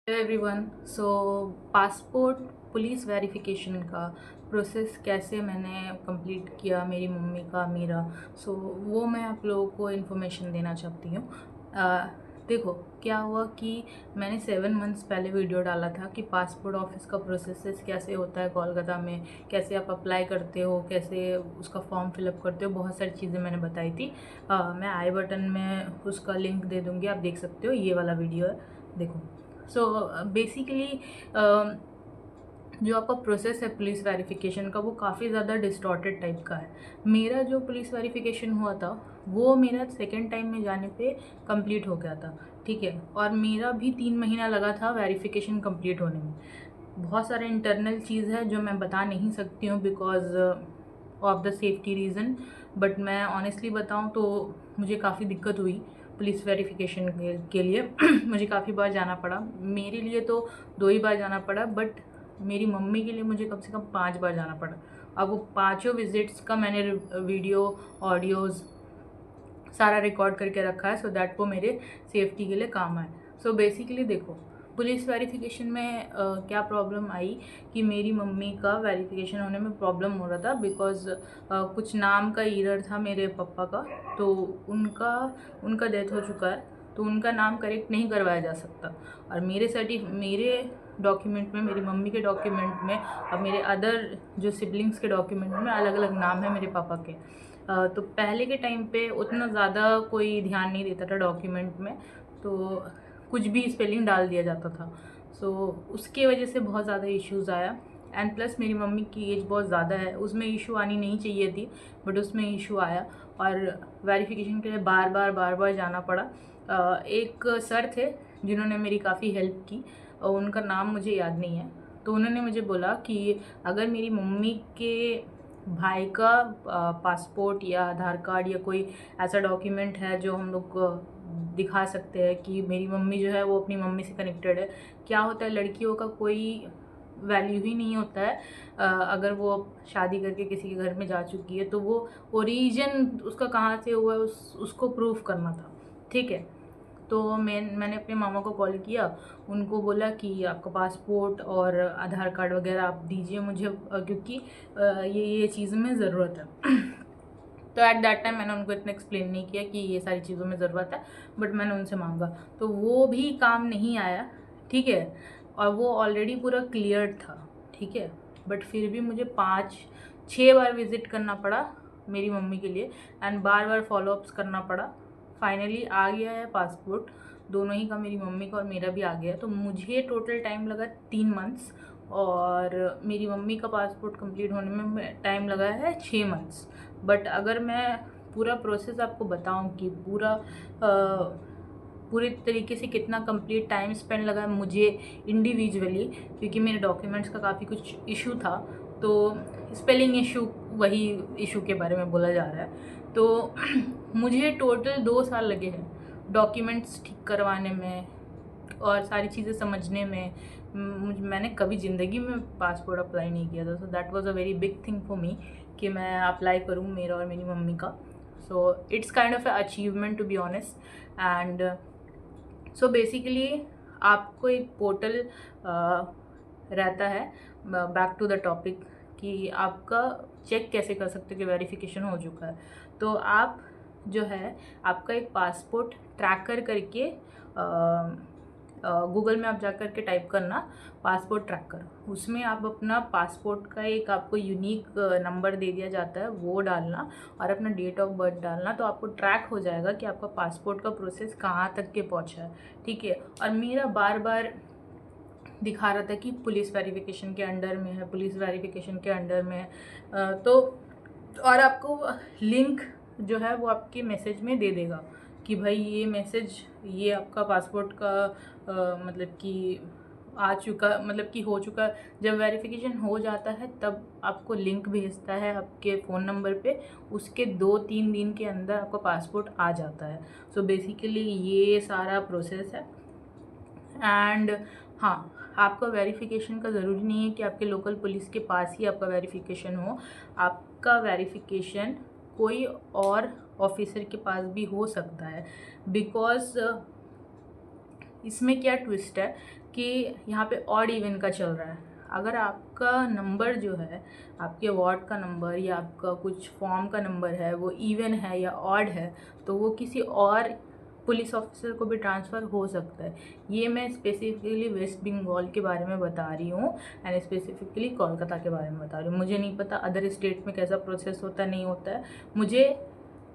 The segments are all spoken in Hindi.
Hello everyone. So passport police verification का प्रोसेस कैसे मैंने कंप्लीट किया, मेरी मम्मी का, मेरा। वो मैं आप लोगों को इन्फॉर्मेशन देना चाहती हूँ। देखो, क्या हुआ कि मैंने 7 मंथ्स पहले वीडियो डाला था कि पासपोर्ट ऑफिस का प्रोसेस कैसे होता है कोलकाता में, कैसे आप अप्लाई करते हो, कैसे उसका फॉर्म फिलअप करते हो, बहुत सारी चीज़ें मैंने बताई थी। मैं आई बटन में उसका लिंक दे दूँगी, आप देख सकते हो। ये वाला वीडियो है, देखो। बेसिकली जो आपका प्रोसेस है पुलिस वेरिफिकेशन का, वो काफ़ी ज़्यादा डिस्टॉर्टेड टाइप का है। मेरा जो पुलिस वेरिफिकेशन हुआ था वो मेरा सेकेंड टाइम में जाने पे कंप्लीट हो गया था, ठीक है। और मेरा भी 3 महीना लगा था वेरिफिकेशन कंप्लीट होने में। बहुत सारे इंटरनल चीज़ है जो मैं बता नहीं सकती हूँ because of the safety reason. But मैं ऑनेस्टली बताऊँ तो मुझे काफ़ी दिक्कत हुई पुलिस वेरिफिकेशन के लिए। मुझे काफ़ी बार जाना पड़ा। मेरे लिए तो 2 ही बार जाना पड़ा, बट मेरी मम्मी के लिए मुझे कम से कम 5 बार जाना पड़ा। अब वो पाँचों विजिट्स का मैंने वीडियो, ऑडियोज़ सारा रिकॉर्ड करके रखा है, सो दैट वो मेरे सेफ्टी के लिए काम आए। सो बेसिकली देखो, पुलिस वेरिफिकेशन में क्या प्रॉब्लम आई कि मेरी मम्मी का वेरिफिकेशन होने में प्रॉब्लम हो रहा था बिकॉज कुछ नाम का एरर था मेरे पापा का। तो उनका उनका डेथ हो चुका है, तो उनका नाम करेक्ट नहीं करवाया जा सकता। और मेरे डॉक्यूमेंट में, मेरी मम्मी के डॉक्यूमेंट में और मेरे अदर जो सिबलिंग्स के डॉक्यूमेंट में अलग अलग नाम है मेरे पापा के। तो पहले के टाइम पे उतना ज़्यादा कोई ध्यान नहीं देता था डॉक्यूमेंट में, तो कुछ भी स्पेलिंग डाल दिया जाता था। उसके वजह से बहुत ज़्यादा इश्यूज़ आया। एंड प्लस मेरी मम्मी की एज बहुत ज़्यादा है, उसमें इशू आनी नहीं चाहिए थी, बट उसमें इशू आया। और वेरिफिकेशन के लिए बार बार जाना पड़ा। एक सर थे जिन्होंने मेरी काफ़ी हेल्प की, उनका नाम मुझे याद नहीं है। तो उन्होंने मुझे बोला कि अगर मेरी मम्मी के भाई का पासपोर्ट या आधार कार्ड या कोई ऐसा डॉक्यूमेंट है जो हम लोग दिखा सकते हैं कि मेरी मम्मी जो है वो अपनी मम्मी से कनेक्टेड है। क्या होता है, लड़कियों का कोई वैल्यू ही नहीं होता है। अगर वो शादी करके किसी के घर में जा चुकी है तो वो ओरिजिन उसका कहाँ से हुआ है उसको प्रूफ करना था, ठीक है। तो मैंने अपने मामा को कॉल किया, उनको बोला कि आपका पासपोर्ट और आधार कार्ड वगैरह आप दीजिए मुझे, क्योंकि ये चीज़ में ज़रूरत है। तो एट दैट टाइम मैंने उनको इतना एक्सप्लेन नहीं किया कि ये सारी चीज़ों में ज़रूरत है, बट मैंने उनसे मांगा तो वो भी काम नहीं आया, ठीक है। और वो ऑलरेडी पूरा क्लियर था, ठीक है। बट फिर भी मुझे 5-6 बार विज़िट करना पड़ा मेरी मम्मी के लिए, एंड बार बार फॉलोअप्स करना पड़ा। फाइनली आ गया है पासपोर्ट, दोनों ही का, मेरी मम्मी का और मेरा भी आ गया है। तो मुझे टोटल टाइम लगा 3 मंथ्स, और मेरी मम्मी का पासपोर्ट कंप्लीट होने में टाइम लगा है 6 मंथ्स। बट अगर मैं पूरा प्रोसेस आपको बताऊं कि पूरी तरीके से कितना कंप्लीट टाइम स्पेंड लगा है मुझे इंडिविजुअली, क्योंकि मेरे डॉक्यूमेंट्स का काफ़ी कुछ इशू था। तो स्पेलिंग इशू, वही इशू के बारे में बोला जा रहा है। तो मुझे टोटल 2 साल लगे हैं डॉक्यूमेंट्स ठीक करवाने में और सारी चीज़ें समझने में। मैंने कभी ज़िंदगी में पासपोर्ट अप्लाई नहीं किया था, so that was a very big thing for me कि मैं अप्लाई करूँ, मेरा और मेरी मम्मी का। So it's kind of a achievement to be honest. And so basically आपको एक पोर्टल रहता है, बैक टू द टॉपिक, कि आपका चेक कैसे कर सकते हो कि वेरिफिकेशन हो चुका है। तो आप जो है, आपका एक पासपोर्ट ट्रैकर करके गूगल में आप जा कर के टाइप करना पासपोर्ट ट्रैकर, उसमें आप अपना पासपोर्ट का एक आपको यूनिक नंबर दे दिया जाता है, वो डालना और अपना डेट ऑफ बर्थ डालना, तो आपको ट्रैक हो जाएगा कि आपका पासपोर्ट का प्रोसेस कहाँ तक के पहुँचा है, ठीक है। और मेरा बार बार दिखा रहा था कि पुलिस वेरिफिकेशन के अंडर में है, पुलिस वेरिफिकेशन के अंडर में है। तो और आपको लिंक जो है वो आपके मैसेज में दे देगा कि भाई ये मैसेज, ये आपका पासपोर्ट का मतलब कि आ चुका, मतलब कि हो चुका। जब वेरिफिकेशन हो जाता है तब आपको लिंक भेजता है आपके फ़ोन नंबर पे, उसके 2-3 दिन के अंदर आपका पासपोर्ट आ जाता है। सो बेसिकली ये सारा प्रोसेस है। एंड हाँ, आपका वेरिफिकेशन का ज़रूरी नहीं है कि आपके लोकल पुलिस के पास ही आपका वेरिफिकेशन हो। आपका वेरिफिकेशन कोई और ऑफिसर के पास भी हो सकता है, बिकॉज़ इसमें क्या ट्विस्ट है कि यहाँ पे ऑड इवन का चल रहा है। अगर आपका नंबर जो है, आपके वार्ड का नंबर या आपका कुछ फॉर्म का नंबर है, वो इवन है या ऑड है, तो वो किसी और पुलिस ऑफिसर को भी ट्रांसफ़र हो सकता है। ये मैं स्पेसिफिकली वेस्ट बंगाल के बारे में बता रही हूँ एंड स्पेसिफिकली कोलकाता के बारे में बता रही हूँ। मुझे नहीं पता अदर स्टेट में कैसा प्रोसेस होता नहीं होता है, मुझे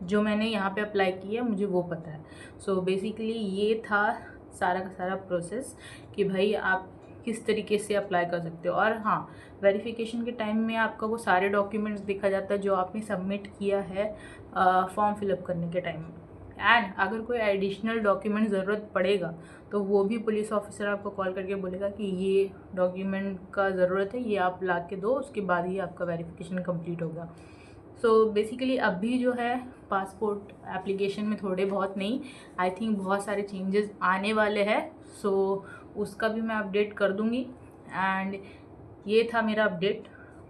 जो मैंने यहाँ पे अप्लाई किया मुझे वो पता है। सो बेसिकली ये था सारा का सारा प्रोसेस कि भाई आप किस तरीके से अप्लाई कर सकते हो। और हाँ, वेरिफिकेशन के टाइम में आपका वो सारे डॉक्यूमेंट्स देखा जाता है जो आपने सबमिट किया है फॉर्म फिलअप करने के टाइम में। एंड अगर कोई एडिशनल डॉक्यूमेंट ज़रूरत पड़ेगा तो वो भी पुलिस ऑफिसर आपको कॉल करके बोलेगा कि ये डॉक्यूमेंट का ज़रूरत है, ये आप ला के दो, उसके बाद ही आपका वेरिफिकेशन कंप्लीट होगा। सो बेसिकली अभी जो है पासपोर्ट एप्लीकेशन में थोड़े बहुत नहीं, आई थिंक बहुत सारे चेंजेस आने वाले हैं। सो उसका भी मैं अपडेट कर दूँगी। एंड ये था मेरा अपडेट,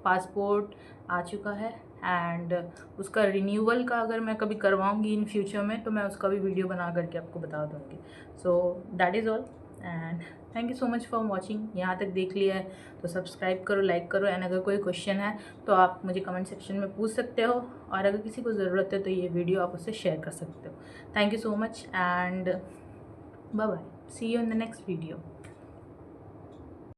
पासपोर्ट आ चुका है एंड उसका रिन्यूअल का अगर मैं कभी करवाऊँगी इन फ्यूचर में तो मैं उसका भी वीडियो बना करके आपको बता दूँगी। So that is all and thank you so much for watching. यहाँ तक देख लिया है तो सब्सक्राइब करो, लाइक करो एंड अगर कोई क्वेश्चन है तो आप मुझे कमेंट सेक्शन में पूछ सकते हो, और अगर किसी को ज़रूरत है तो ये वीडियो आप उससे शेयर कर सकते हो। Thank you so much and bye bye, see you in the next video.